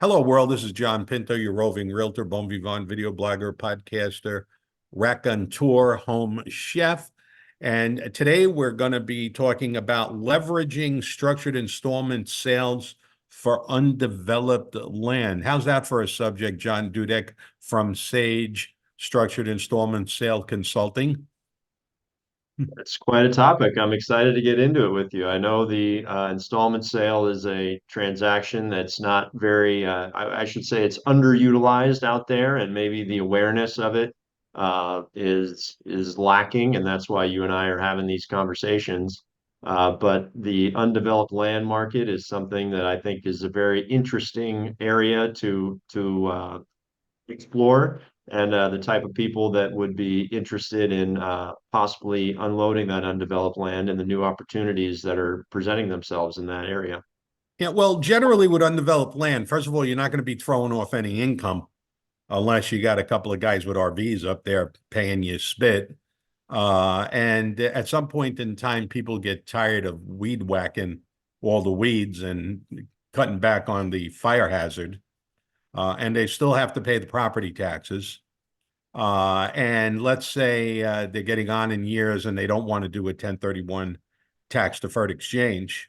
Hello, world. This is John Pinto, your roving realtor, bon vivant, video blogger, podcaster, raconteur, home chef. And today we're going to be talking about leveraging structured installment sales for undeveloped land. How's that for a subject, John Dudek from Sage Structured Installment Sale Consulting? It's quite a topic. I'm excited to get into it with you. I know the installment sale is a transaction that's not very, I should say it's underutilized out there, and maybe the awareness of it is lacking, and that's why you and I are having these conversations. But the undeveloped land market is something that I think is a very interesting area to explore and the type of people that would be interested in possibly unloading that undeveloped land and the new opportunities that are presenting themselves in that area. Yeah, well, generally with undeveloped land, first of all, you're not going to be throwing off any income unless you got a couple of guys with RVs up there paying you spit. And at some point in time, people get tired of weed whacking all the weeds and cutting back on the fire hazard. And they still have to pay the property taxes. And let's say they're getting on in years and they don't want to do a 1031 tax deferred exchange.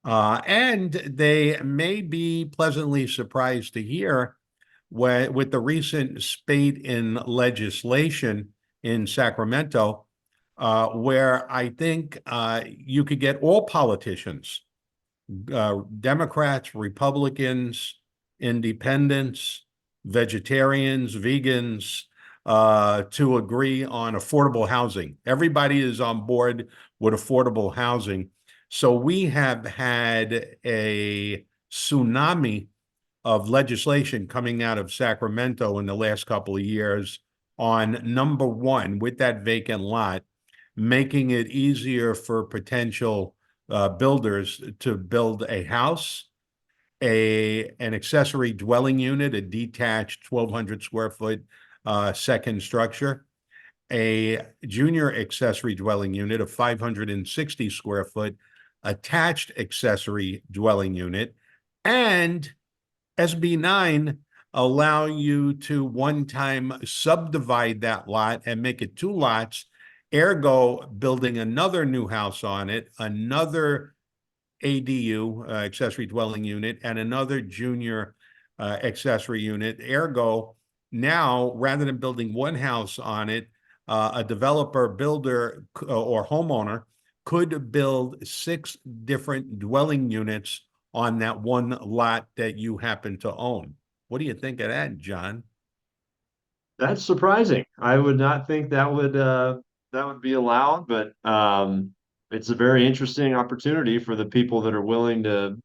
And they may be pleasantly surprised to hear with the recent spate in legislation in Sacramento, where I think you could get all politicians, Democrats, Republicans, independents, vegetarians, vegans, to agree on affordable housing. Everybody is on board with affordable housing. So we have had a tsunami of legislation coming out of Sacramento in the last couple of years on number one, with that vacant lot, making it easier for potential builders to build a house, an accessory dwelling unit, a detached 1,200 square foot second structure, a junior accessory dwelling unit, a 560 square foot attached accessory dwelling unit, and SB9 allow you to one time subdivide that lot and make it two lots, ergo building another new house on it, another ADU, accessory dwelling unit, and another junior accessory unit. Ergo, now rather than building one house on it, a developer, builder, or homeowner could build 6 different dwelling units on that one lot that you happen to own. What do you think of that, John? That's surprising. I would not think that would be allowed, but it's a very interesting opportunity for the people that are willing to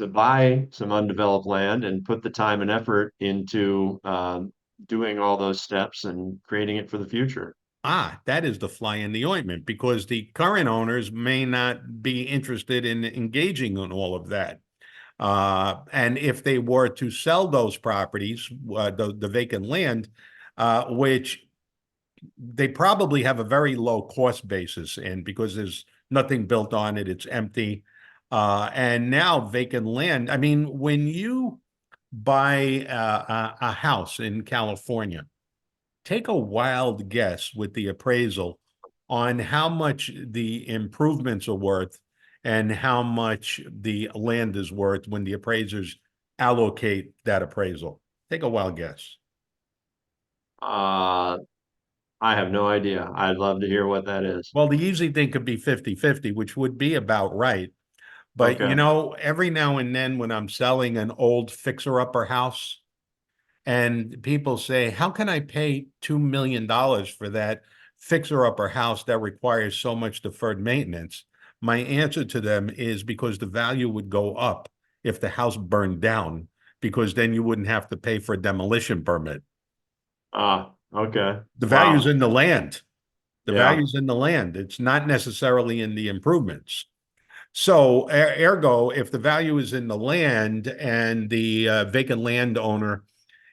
buy some undeveloped land and put the time and effort into doing all those steps and creating it for the future. Ah, that is the fly in the ointment because the current owners may not be interested in engaging in all of that. And if they were to sell those properties, the vacant land, which they probably have a very low cost basis in because there's nothing built on it, it's empty. And now vacant land, I mean, when you buy a house in California, take a wild guess with the appraisal on how much the improvements are worth and how much the land is worth when the appraisers allocate that appraisal. Take a wild guess. Uh, I have no idea. I'd love to hear what that is. Well, the easy thing could be 50-50, which would be about right. But Okay. every now and then when I'm selling an old fixer-upper house, and people say, how can I pay $2 million for that fixer-upper house that requires so much deferred maintenance? My answer to them is because the value would go up if the house burned down, because then you wouldn't have to pay for a demolition permit. Okay. The value's Wow. in the land. The Yeah. value's in the land. It's not necessarily in the improvements. So, ergo, if the value is in the land and the vacant landowner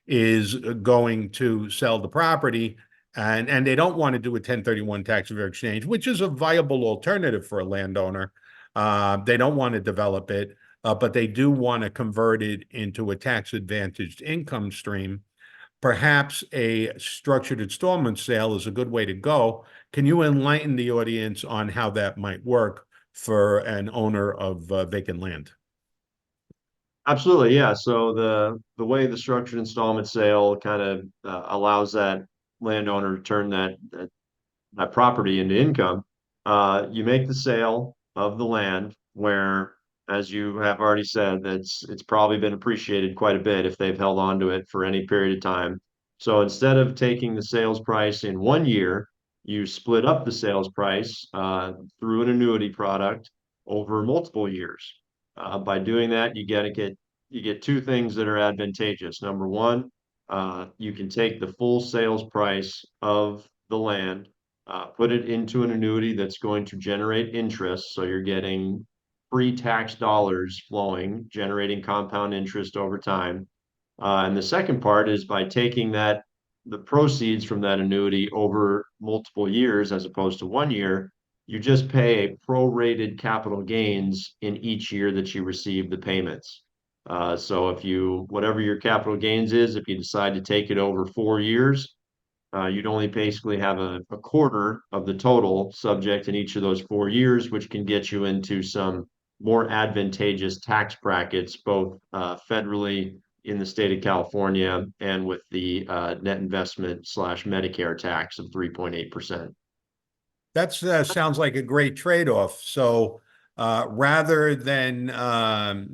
is going to sell the property and they don't want to do a 1031 tax deferred exchange, which is a viable alternative for a landowner. They don't want to develop it. but they do want to convert it into a tax-advantaged income stream, perhaps a structured installment sale is a good way to go. Can you enlighten the audience on how that might work for an owner of vacant land? Absolutely, yeah. So the way the structured installment sale kind of allows that landowner to turn that property into income, you make the sale of the land where, as you have already said, it's probably been appreciated quite a bit if they've held on to it for any period of time. So instead of taking the sales price in 1 year, you split up the sales price through an annuity product over multiple years. By doing that, you get two things that are advantageous. Number one, you can take the full sales price of the land, put it into an annuity that's going to generate interest. So you're getting pre-tax dollars flowing, generating compound interest over time. And the second part is by taking the proceeds from that annuity over multiple years as opposed to 1 year, you just pay a prorated capital gains in each year that you receive the payments. So whatever your capital gains is, if you decide to take it over 4 years, you'd only basically have a quarter of the total subject in each of those 4 years, which can get you into some more advantageous tax brackets, both federally in the state of California and with the net investment slash Medicare tax of 3.8%. That sounds like a great trade-off. So rather than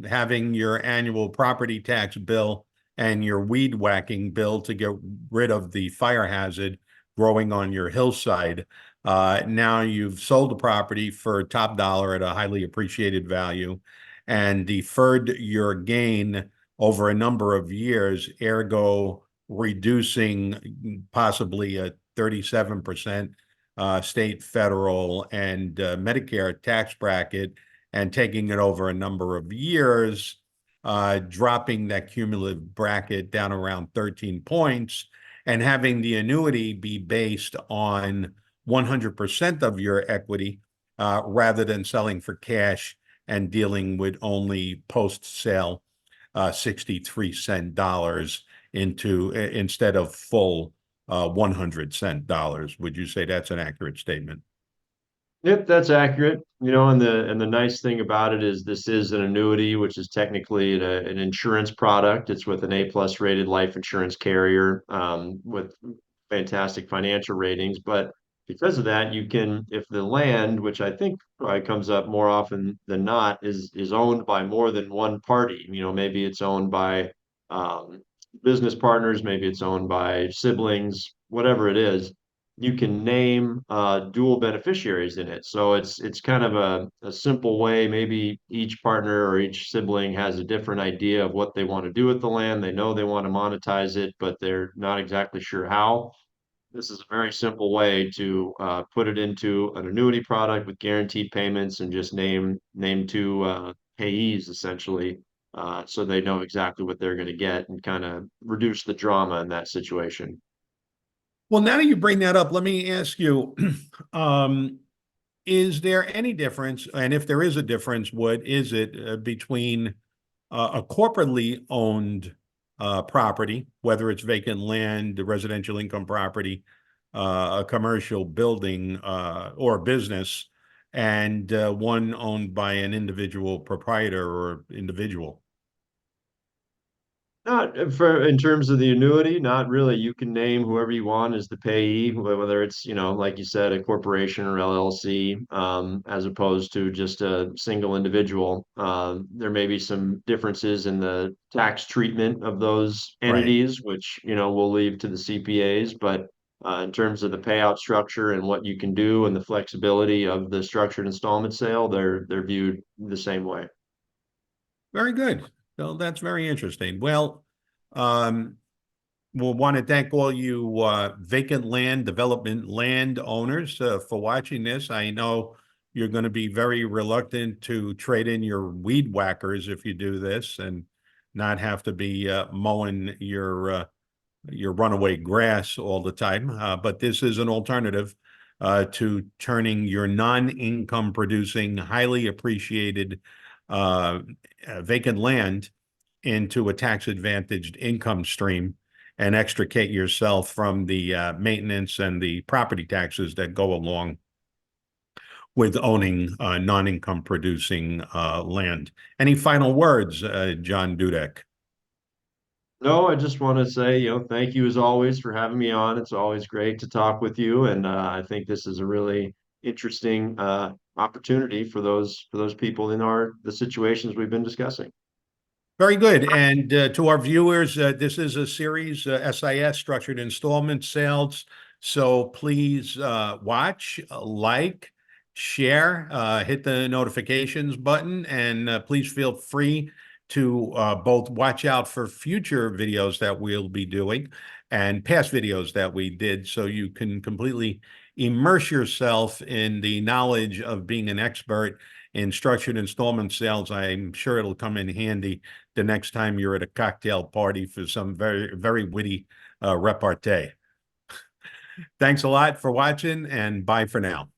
having your annual property tax bill and your weed whacking bill to get rid of the fire hazard growing on your hillside, now you've sold the property for top dollar at a highly appreciated value and deferred your gain over a number of years, ergo reducing possibly a 37% state, federal, and Medicare tax bracket and taking it over a number of years, dropping that cumulative bracket down around 13 points and having the annuity be based on 100% of your equity rather than selling for cash and dealing with only post-sale 63 cent dollars instead of full 100 cent dollars. Would you say that's an accurate statement? Yep, that's accurate. And the nice thing about it is this is an annuity, which is technically an insurance product. It's with an A+ rated life insurance carrier with fantastic financial ratings. But because of that, if the land, which I think probably comes up more often than not, is owned by more than one party. Maybe it's owned by um, business partners, maybe it's owned by siblings, whatever it is, you can name dual beneficiaries in it. So it's kind of a simple way. Maybe each partner or each sibling has a different idea of what they want to do with the land. They know they want to monetize it, but they're not exactly sure how. This is a very simple way to put it into an annuity product with guaranteed payments and just name two payees essentially, so they know exactly what they're going to get and kind of reduce the drama in that situation. Well, now that you bring that up, let me ask you, um, is there any difference, and if there is a difference, what is it between a corporately owned property, whether it's vacant land, residential income property, a commercial building or business, and one owned by an individual proprietor or individual? Not for in terms of the annuity, not really. You can name whoever you want as the payee, whether it's, like you said, a corporation or LLC, as opposed to just a single individual. There may be some differences in the tax treatment of those Right. entities, which, we'll leave to the CPAs, but in terms of the payout structure and what you can do and the flexibility of the structured installment sale, they're viewed the same way. Very good. So that's very interesting. Well, um, we'll want to thank all you vacant land development land owners for watching this. I know you're going to be very reluctant to trade in your weed whackers if you do this and not have to be mowing your runaway grass all the time. But this is an alternative to turning your non-income producing, highly appreciated vacant land into a tax-advantaged income stream and extricate yourself from the maintenance and the property taxes that go along with owning non-income producing land. Any final words, John Dudek? No, I just want to say, thank you as always for having me on. It's always great to talk with you, and I think this is a really interesting opportunity for those people in the situations we've been discussing. Very good. And to our viewers, this is a series, SIS, Structured Installment Sales. So please watch, like, share, hit the notifications button, and please feel free to both watch out for future videos that we'll be doing and past videos that we did, so you can completely immerse yourself in the knowledge of being an expert in structured installment sales. I'm sure it'll come in handy the next time you're at a cocktail party for some very, very witty repartee. Thanks a lot for watching, and bye for now.